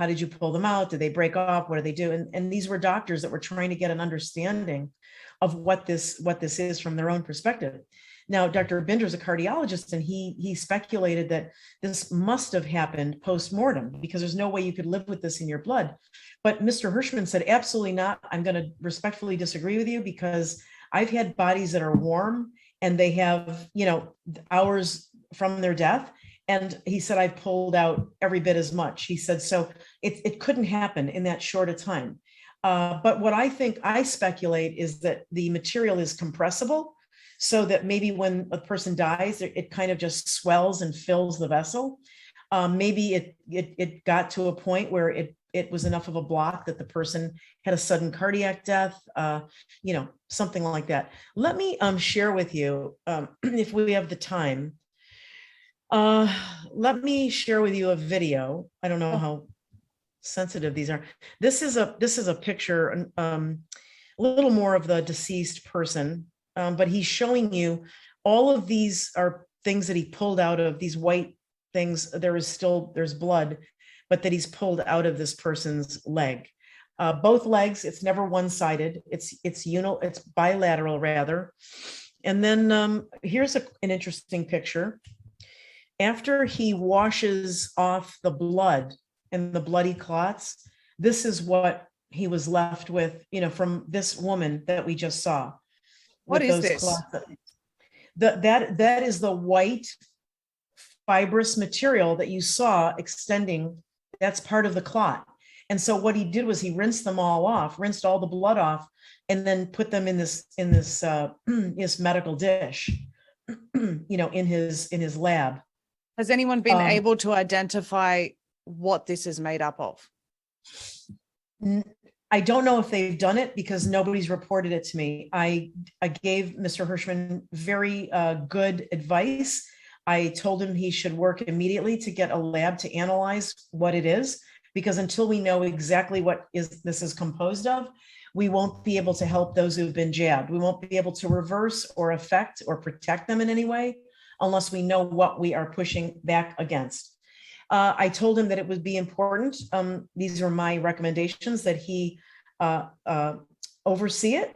how did you pull them out? Did they break off? What do they do? And these were doctors that were trying to get an understanding of what this is from their own perspective. Now, Dr. Binder's a cardiologist, and he speculated that this must have happened post-mortem because there's no way you could live with this in your blood. But Mr. Hirschman said, absolutely not. I'm going to respectfully disagree with you because I've had bodies that are warm and they have, hours from their death. And he said, I've pulled out every bit as much. He said, so it couldn't happen in that short a time. But what I speculate is that the material is compressible so that maybe when a person dies, it kind of just swells and fills the vessel. Maybe it got to a point where it was enough of a block that the person had a sudden cardiac death, something like that. Let me share with you, if we have the time, let me share with you a video. I don't know how sensitive these are. This is a picture, a little more of the deceased person, but he's showing you all of these are things that he pulled out of these white things. There's blood, but that he's pulled out of this person's leg. Both legs, it's never one-sided. It's bilateral rather. And then here's an interesting picture. After he washes off the blood and the bloody clots, this is what he was left with, from this woman that we just saw. What is this? Clots. That is the white fibrous material that you saw extending. That's part of the clot. And so what he did was he rinsed them all off, rinsed all the blood off, and then put them in this medical dish, in his lab. Has anyone been able to identify what this is made up of? I don't know if they've done it because nobody's reported it to me. I gave Mr. Hirschman very good advice. I told him he should work immediately to get a lab to analyze what it is, because until we know exactly what this is composed of, we won't be able to help those who've been jabbed. We won't be able to reverse or affect or protect them in any way unless we know what we are pushing back against. I told him that it would be important. These are my recommendations, that he oversee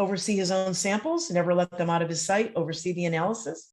his own samples, never let them out of his sight, oversee the analysis.